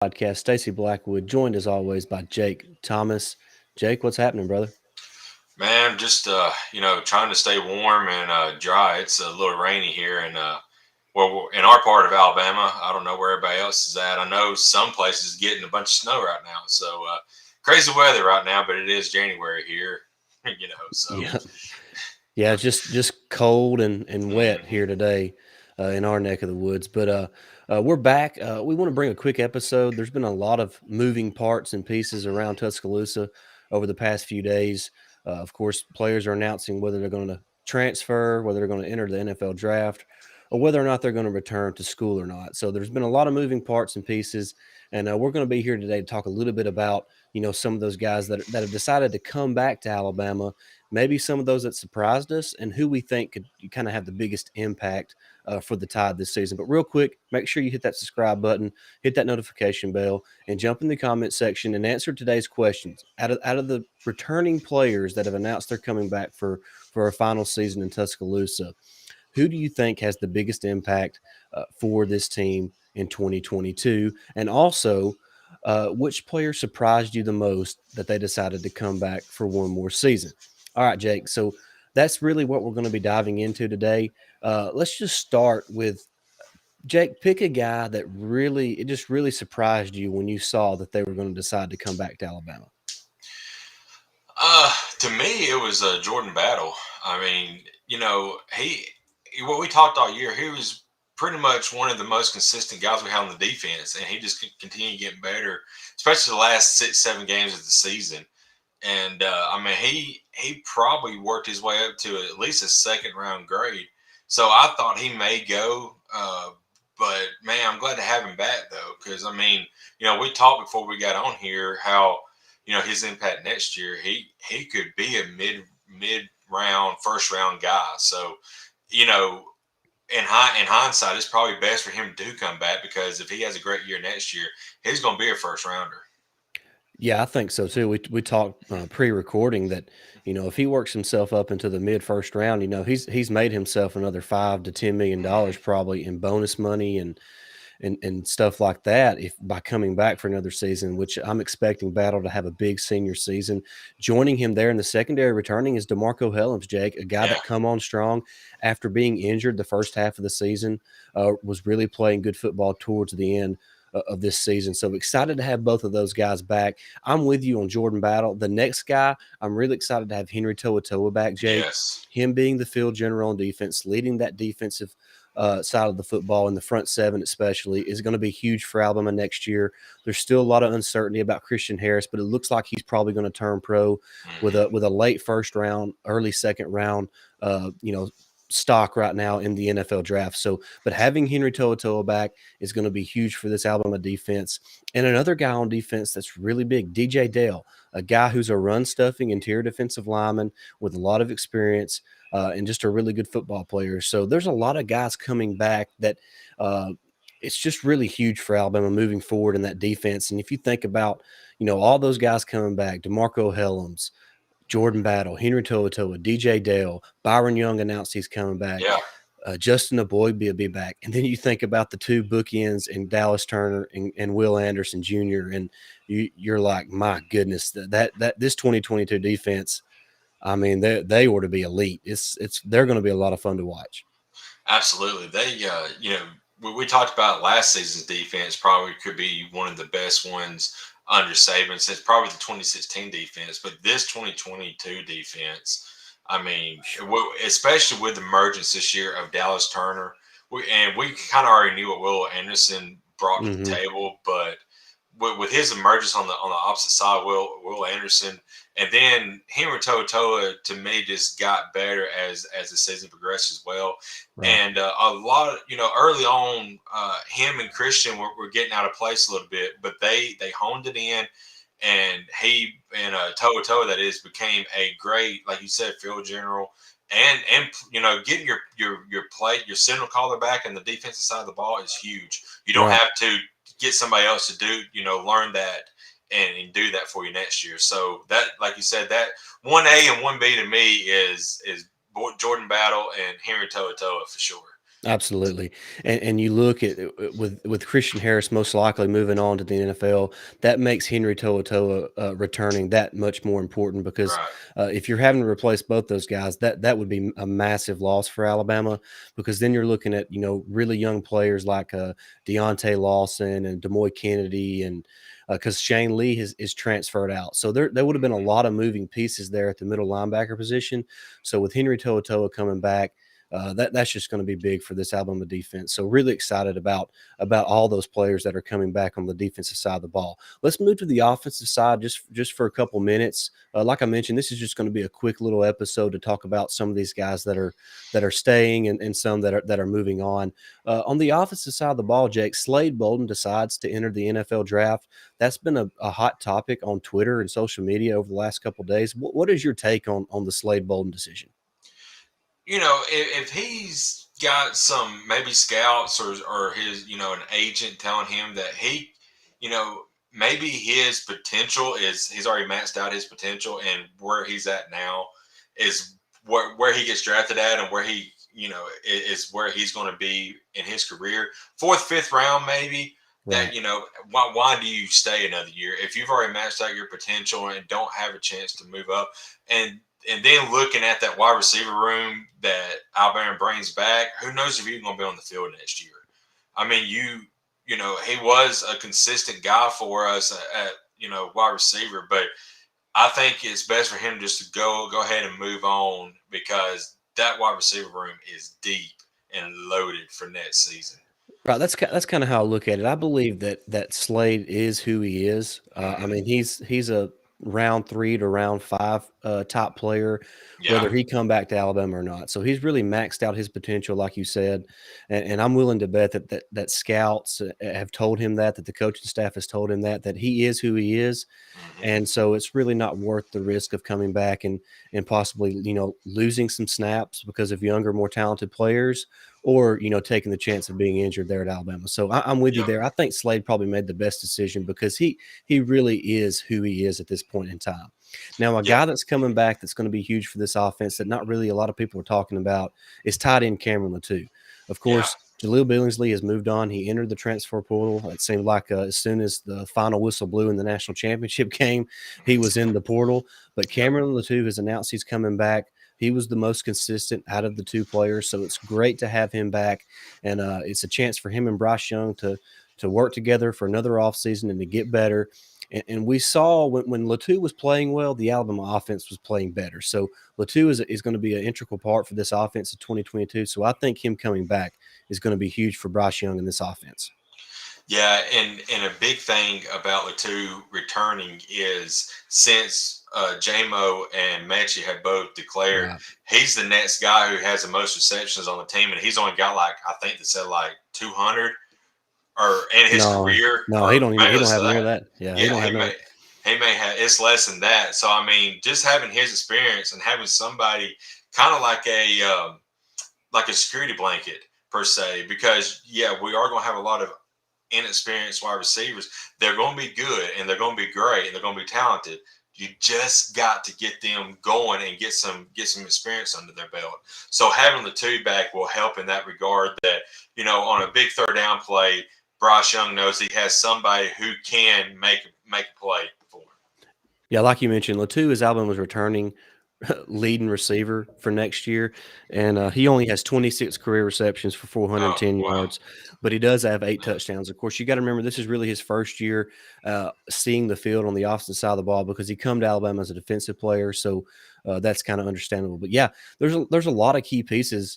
podcast. Stacey Blackwood, joined as always by Jake Thomas. Jake, what's happening, brother? Man, just trying to stay warm and dry. It's a little rainy here, and in our part of Alabama. I don't know where everybody else is at. I know some places getting a bunch of snow right now. So crazy weather right now, but it is January here. So Yeah, yeah, just cold and wet mhm. here today in our neck of the woods. But we're back. We want to bring a quick episode. There's been a lot of moving parts and pieces around Tuscaloosa over the past few days. Of course, players are announcing whether they're going to transfer, whether they're going to enter the NFL draft, or whether or not they're going to return to school or not. So there's been a lot of moving parts and pieces, and we're going to be here today to talk a little bit about some of those guys that have decided to come back to Alabama, maybe some of those that surprised us, and who we think could kind of have the biggest impact for the Tide this season. But real quick, make sure you hit that subscribe button, hit that notification bell, and jump in the comment section and answer today's questions. Out of the returning players that have announced they're coming back for a final season in Tuscaloosa, who do you think has the biggest impact for this team in 2022? And also, which player surprised you the most that they decided to come back for one more season? All right, Jake. So that's really what we're going to be diving into today. Let's just start with Jake. Pick a guy that it just really surprised you when you saw that they were going to decide to come back to Alabama. To me, it was Jordan Battle. I mean, what we talked all year, he was pretty much one of the most consistent guys we had on the defense, and he just continued getting better, especially the last 6, 7 games of the season. And I mean, he probably worked his way up to at least a second round grade. So I thought he may go, but man, I'm glad to have him back though, because I mean, we talked before we got on here how his impact next year. He could be a mid round, first round guy. So you know, in hindsight, it's probably best for him to come back because if he has a great year next year, he's going to be a first rounder. Yeah, I think so too. We talked pre-recording that if he works himself up into the mid first round, he's made himself another $5 to $10 million Mhm. probably in bonus money and stuff like that if by coming back for another season, which I'm expecting Battle to have a big senior season. Joining him there in the secondary returning is DeMarco Hellams, Jake, a guy Yeah. that come on strong after being injured the first half of the season, was really playing good football towards the end of this season. So excited to have both of those guys back. I'm with you on Jordan Battle. The next guy, I'm really excited to have Henry To'oTo'o back, Jake. Yes. Him being the field general on defense, leading that defensive side of the football in the front seven, especially, is going to be huge for Alabama next year. There's still a lot of uncertainty about Christian Harris, but it looks like he's probably going to turn pro Hmm. with a late first round, early second round, uh, you know, stock right now in the NFL draft. So, but having Henry To'oTo'o back is going to be huge for this Alabama defense. And another guy on defense that's really big, DJ Dale, a guy who's a run stuffing interior defensive lineman with a lot of experience and just a really good football player. So there's a lot of guys coming back that uh, it's just really huge for Alabama moving forward in that defense. And if you think about, all those guys coming back, DeMarco Hellams, Jordan Battle, Henry To'oTo'o, DJ Dale, Byron Young announced he's coming back. Yeah. Justin Aboy will be back. And then you think about the two bookends in Dallas Turner and Will Anderson Jr. And you're like, my goodness, that this 2022 defense, I mean, they ought to be elite. They're going to be a lot of fun to watch. Absolutely. We talked about last season's defense probably could be one of the best ones under Saban since probably the 2016 defense, but this 2022 defense, I mean, especially with the emergence this year of Dallas Turner, we kind of already knew what Will Anderson brought to the Hmm. table, but with his emergence on the opposite side, Will Anderson, and then Henry To'oTo'o to me just got better as the season progressed as well. Right. And a lot of early on, him and Christian were getting out of place a little bit, but they honed it in, and he and To'oTo'o that is became a great, like you said, field general. And getting your play your signal caller back and the defensive side of the ball is huge. You don't Right. have to get somebody else to do, learn that and do that for you next year. So that, like you said, that 1A and 1B to me is Jordan Battle and Henry To'oTo'o for sure. Absolutely, and you look at with Christian Harris most likely moving on to the NFL, that makes Henry To'oTo'o returning that much more important because Right. if you're having to replace both those guys, that would be a massive loss for Alabama because then you're looking at really young players like Deontay Lawson and Demoy Kennedy and because Shane Lee is transferred out, so there would have been a lot of moving pieces there at the middle linebacker position. So with Henry To'oTo'o coming back that's just going to be big for this Alabama defense. So really excited about all those players that are coming back on the defensive side of the ball. Let's move to the offensive side just for a couple minutes. Like I mentioned, this is just going to be a quick little episode to talk about some of these guys that are staying and some that are moving on the offensive side of the ball, Jake, Slade Bolden decides to enter the NFL draft. That's been a hot topic on Twitter and social media over the last couple of days. What is your take on the Slade Bolden decision? If he's got some maybe scouts or his, an agent telling him that maybe his potential is he's already maxed out his potential and where he's at now is where he gets drafted at and where he, is where he's going to be in his career. Fourth, fifth round, maybe. Right. That why do you stay another year if you've already maxed out your potential and don't have a chance to move up? And then looking at that wide receiver room that Alabama brings back, who knows if he's going to be on the field next year? I mean, he was a consistent guy for us at wide receiver, but I think it's best for him just to go ahead and move on because that wide receiver room is deep and loaded for next season. Right, that's kind of how I look at it. I believe that Slade is who he is. I Hmm. mean, he's a round 3 to round 5 top player, Yeah, whether he come back to Alabama or not. So he's really maxed out his potential, like you said, and I'm willing to bet that scouts have told him that the coaching staff has told him that he is who he is, hmm, and so it's really not worth the risk of coming back and possibly losing some snaps because of younger, more talented players, or taking the chance of being injured there at Alabama. So I'm with you yep, there. I think Slade probably made the best decision because he really is who he is at this point in time. Now, a yep, guy that's coming back that's going to be huge for this offense that not really a lot of people are talking about is tight end Cameron Latou. Of yeah, course, Jaleel Billingsley has moved on. He entered the transfer portal. It seemed like as soon as the final whistle blew in the national championship game, he was in the portal. But yep, Cameron Latou has announced he's coming back. He was the most consistent out of the two players, so it's great to have him back, and it's a chance for him and Bryce Young to work together for another offseason and to get better. And we saw when Latou was playing well, the Alabama offense was playing better. So Latou is going to be an integral part for this offense in 2022. So I think him coming back is going to be huge for Bryce Young in this offense. yeah. And a big thing about Latu returning is since JMO and Mechie have both declared, Right. he's the next guy who has the most receptions on the team, and he's only got like I think they said like 200 or in his No, career no, or he maybe don't less have than near that. that. Yeah, he Yeah, don't have no. he may have it's less than that. So I mean, just having his experience and having somebody kind of like a security blanket per se, because yeah, we are going to have a lot of inexperienced wide receivers. They're going to be good and they're going to be great and they're going to be talented. You just got to get them going and get some experience under their belt. So having the two back will help in that regard. That on a big third down play, Bryce Young knows he has somebody who can make a play for him. Yeah, like you mentioned, Latou is Alabama's returning leading receiver for next year, and he only has 26 career receptions for Oh 410 wow, yards, but he does have 8 yeah, touchdowns. Of course, you got to remember this is really his first year seeing the field on the offensive side of the ball because he come to Alabama as a defensive player, so that's kind of understandable. But yeah, there's a lot of key pieces,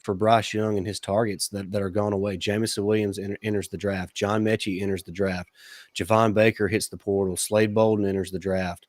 for Bryce Young and his targets that are gone away. Jamison Williams enters the draft. John Mechie enters the draft. Javon Baker hits the portal. Slade Bolden enters the draft.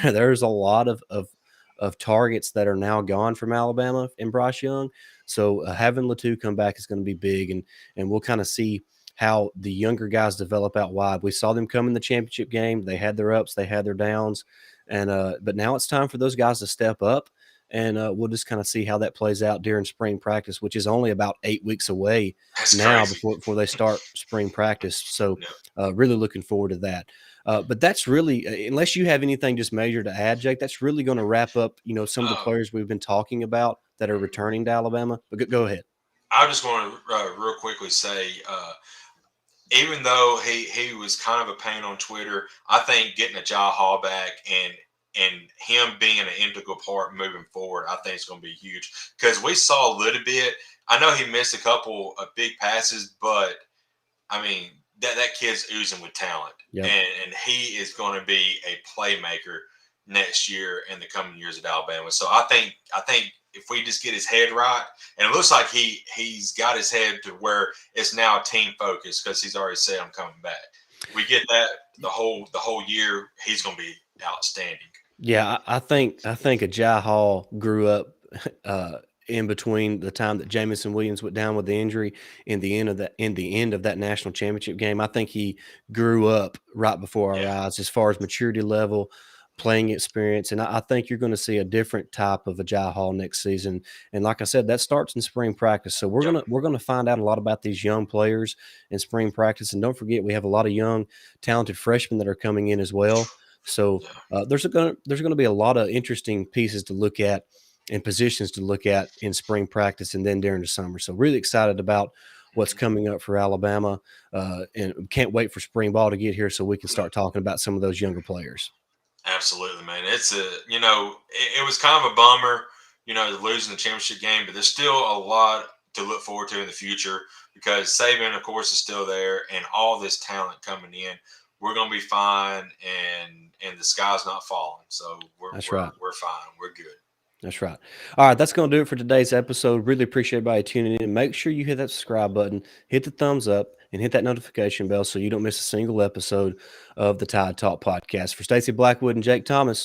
There's a lot of targets that are now gone from Alabama and Bryce Young. So having Latou come back is going to be big, and we'll kind of see how the younger guys develop out wide. We saw them come in the championship game. They had their ups, they had their downs, and but now it's time for those guys to step up. And we'll just kind of see how that plays out during spring practice, which is only about 8 weeks away that's now crazy. before they start spring practice. So No. really looking forward to that. But that's really, unless you have anything just major to add, Jake, that's really going to wrap up, some of the Uh, players we've been talking about that are returning to Alabama. But go ahead. I just want to real quickly say, even though he was kind of a pain on Twitter, I think getting a Jai Hall back and him being an integral part moving forward, I think it's going to be huge because we saw a little bit. I know he missed a couple of big passes, but I mean that kid's oozing with talent, Yep. and he is going to be a playmaker next year and the coming years at Alabama. So I think if we just get his head right, and it looks like he's got his head to where it's now a team focus because he's already said I'm coming back. We get that the whole year, he's going to be outstanding. Yeah, I think a Jai Hall grew up in between the time that Jamison Williams went down with the injury and the end of that national championship game. I think he grew up right before our Yeah, eyes as far as maturity level, playing experience, and I think you're going to see a different type of a Jai Hall next season. And like I said, that starts in spring practice. So we're yep, gonna we're gonna find out a lot about these young players in spring practice. And don't forget, we have a lot of young, talented freshmen that are coming in as well. So yeah. there's gonna be a lot of interesting pieces to look at and positions to look at in spring practice and then during the summer. So really excited about what's Mhm. coming up for Alabama, and can't wait for spring ball to get here so we can start talking about some of those younger players. Absolutely, man. It's it was kind of a bummer, losing the championship game, but there's still a lot to look forward to in the future because Saban, of course, is still there, and all this talent coming in. We're gonna be fine, and the sky's not falling, so we're That's we're right. we're fine. We're good. That's right. All right, that's going to do it for today's episode. Really appreciate everybody tuning in. Make sure you hit that subscribe button, hit the thumbs up, and hit that notification bell so you don't miss a single episode of the Tide Talk podcast. For Stacey Blackwood and Jake Thomas,